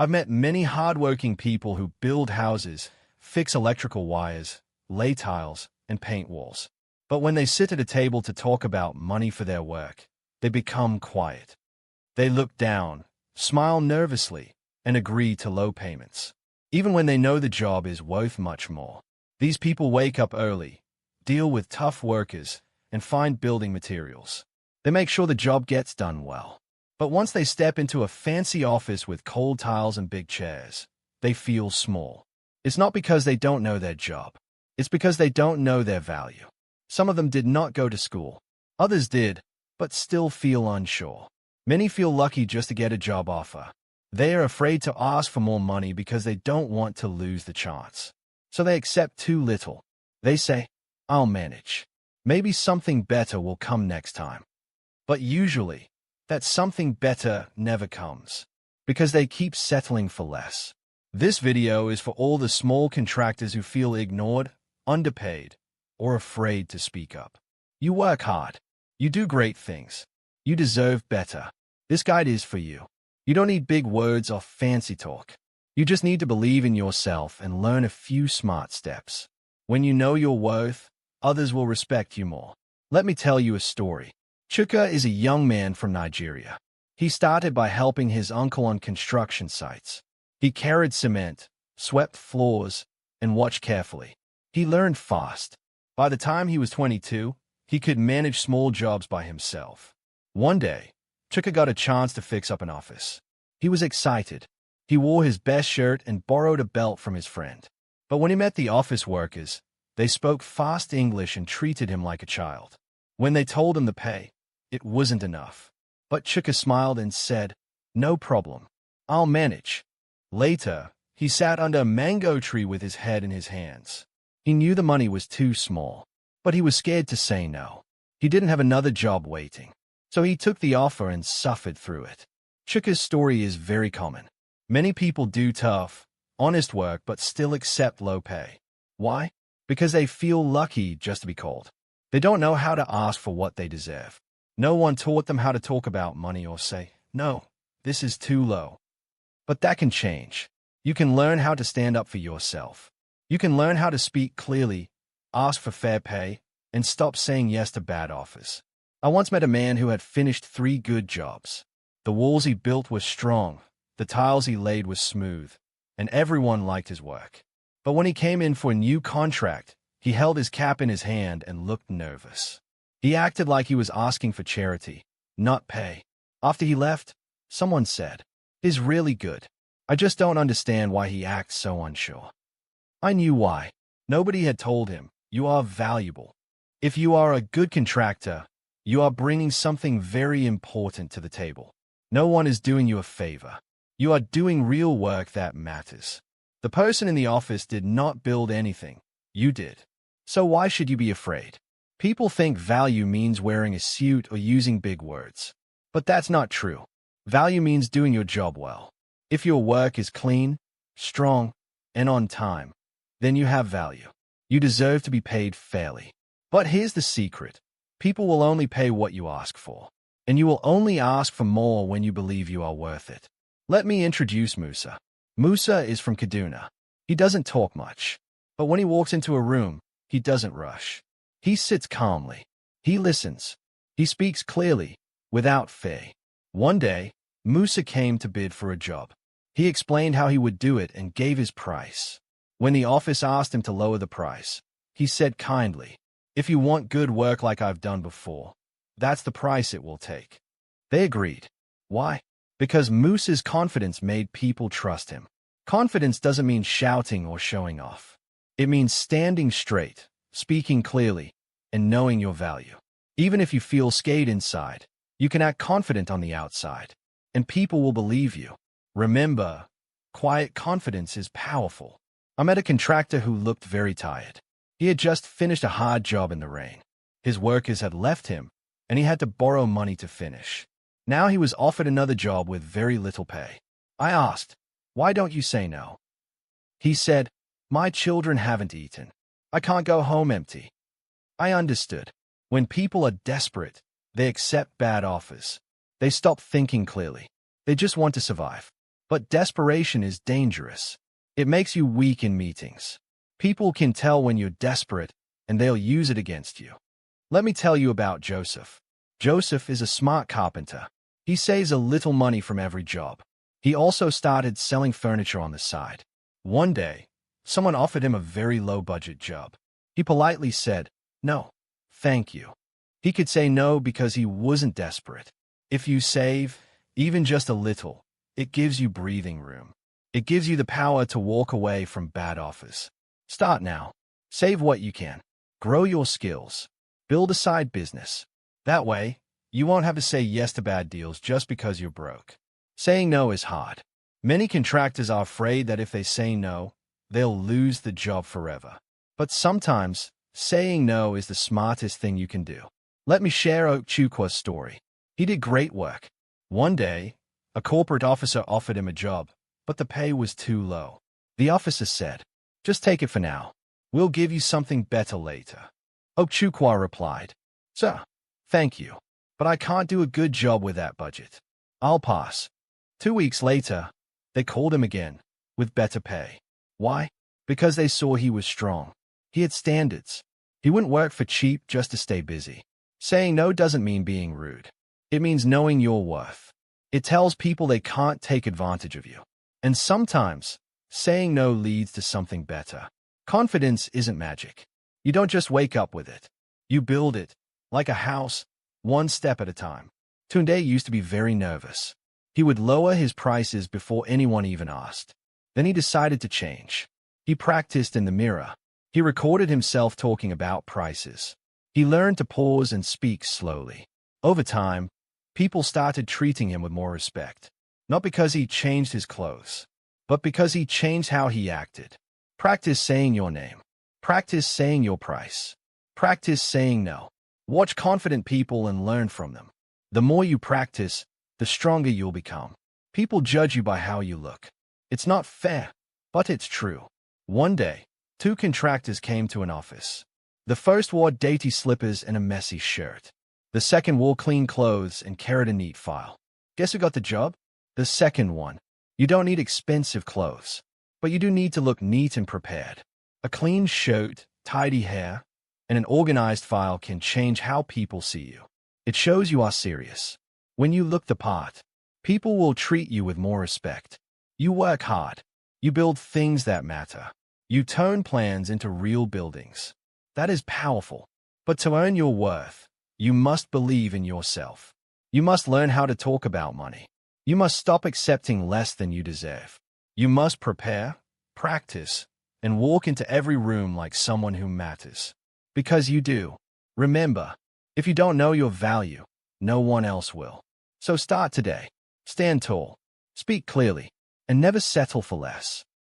I've met many hardworking people who build houses, fix electrical wires, lay tiles, and paint walls. But when they sit at a table to talk about money for their work, they become quiet. They look down, smile nervously, and agree to low payments, even when they know the job is worth much more. These people wake up early, deal with tough workers, and find building materials. They make sure the job gets done well. But once they step into a fancy office with cold tiles and big chairs, they feel small. It's not because they don't know their job. It's because they don't know their value. Some of them did not go to school. Others did, but still feel unsure. Many feel lucky just to get a job offer. They are afraid to ask for more money because they don't want to lose the chance. So they accept too little. They say, "I'll manage. Maybe something better will come next time." But usually, that something better never comes, because they keep settling for less. This video is for all the small contractors who feel ignored, underpaid, or afraid to speak up. You work hard. You do great things. You deserve better. This guide is for you. You don't need big words or fancy talk. You just need to believe in yourself and learn a few smart steps. When you know your worth, others will respect you more. Let me tell you a story. Chuka is a young man from Nigeria. He started by helping his uncle on construction sites. He carried cement, swept floors, and watched carefully. He learned fast. By the time he was 22, he could manage small jobs by himself. One day, Chuka got a chance to fix up an office. He was excited. He wore his best shirt and borrowed a belt from his friend. But when he met the office workers, they spoke fast English and treated him like a child. When they told him the pay, it wasn't enough. But Chuka smiled and said, "No problem. I'll manage." Later, he sat under a mango tree with his head in his hands. He knew the money was too small, but he was scared to say no. He didn't have another job waiting, so he took the offer and suffered through it. Chuka's story is very common. Many people do tough, honest work but still accept low pay. Why? Because they feel lucky just to be called. They don't know how to ask for what they deserve. No one taught them how to talk about money or say, "No, this is too low." But that can change. You can learn how to stand up for yourself. You can learn how to speak clearly, ask for fair pay, and stop saying yes to bad offers. I once met a man who had finished 3 good jobs. The walls he built were strong, the tiles he laid were smooth, and everyone liked his work. But when he came in for a new contract, he held his cap in his hand and looked nervous. He acted like he was asking for charity, not pay. After he left, someone said, "He's really good. I just don't understand why he acts so unsure." I knew why. Nobody had told him, "You are valuable. If you are a good contractor, you are bringing something very important to the table. No one is doing you a favor. You are doing real work that matters." The person in the office did not build anything. You did. So why should you be afraid? People think value means wearing a suit or using big words. But that's not true. Value means doing your job well. If your work is clean, strong, and on time, then you have value. You deserve to be paid fairly. But here's the secret. People will only pay what you ask for. And you will only ask for more when you believe you are worth it. Let me introduce Musa. Musa is from Kaduna. He doesn't talk much. But when he walks into a room, he doesn't rush. He sits calmly. He listens. He speaks clearly, without fear. One day, Musa came to bid for a job. He explained how he would do it and gave his price. When the office asked him to lower the price, he said kindly, "If you want good work like I've done before, that's the price it will take." They agreed. Why? Because Musa's confidence made people trust him. Confidence doesn't mean shouting or showing off. It means standing straight, speaking clearly, and knowing your value. Even if you feel scared inside, you can act confident on the outside, and people will believe you. Remember, quiet confidence is powerful. I met a contractor who looked very tired. He had just finished a hard job in the rain. His workers had left him, and he had to borrow money to finish. Now he was offered another job with very little pay. I asked, "Why don't you say no?" He said, "My children haven't eaten. I can't go home empty." I understood. When people are desperate, they accept bad offers. They stop thinking clearly. They just want to survive. But desperation is dangerous. It makes you weak in meetings. People can tell when you're desperate, and they'll use it against you. Let me tell you about Joseph. Joseph is a smart carpenter. He saves a little money from every job. He also started selling furniture on the side. One day, someone offered him a very low-budget job. He politely said, "No, thank you." He could say no because he wasn't desperate. If you save, even just a little, it gives you breathing room. It gives you the power to walk away from bad offers. Start now. Save what you can. Grow your skills. Build a side business. That way, you won't have to say yes to bad deals just because you're broke. Saying no is hard. Many contractors are afraid that if they say no, they'll lose the job forever. But sometimes, saying no is the smartest thing you can do. Let me share Okechukwu's story. He did great work. One day, a corporate officer offered him a job, but the pay was too low. The officer said, "Just take it for now. We'll give you something better later." Okechukwu replied, "Sir, thank you, but I can't do a good job with that budget. I'll pass." 2 weeks later, they called him again, with better pay. Why? Because they saw he was strong. He had standards. He wouldn't work for cheap just to stay busy. Saying no doesn't mean being rude. It means knowing your worth. It tells people they can't take advantage of you. And sometimes, saying no leads to something better. Confidence isn't magic. You don't just wake up with it. You build it, like a house, one step at a time. Tunde used to be very nervous. He would lower his prices before anyone even asked. Then he decided to change. He practiced in the mirror. He recorded himself talking about prices. He learned to pause and speak slowly. Over time, people started treating him with more respect. Not because he changed his clothes, but because he changed how he acted. Practice saying your name. Practice saying your price. Practice saying no. Watch confident people and learn from them. The more you practice, the stronger you'll become. People judge you by how you look. It's not fair, but it's true. One day, 2 contractors came to an office. The first wore dainty slippers and a messy shirt. The second wore clean clothes and carried a neat file. Guess who got the job? The second one. You don't need expensive clothes, but you do need to look neat and prepared. A clean shirt, tidy hair, and an organized file can change how people see you. It shows you are serious. When you look the part, people will treat you with more respect. You work hard. You build things that matter. You turn plans into real buildings. That is powerful. But to earn your worth, you must believe in yourself. You must learn how to talk about money. You must stop accepting less than you deserve. You must prepare, practice, and walk into every room like someone who matters. Because you do. Remember, if you don't know your value, no one else will. So start today. Stand tall, speak clearly, and never settle for less.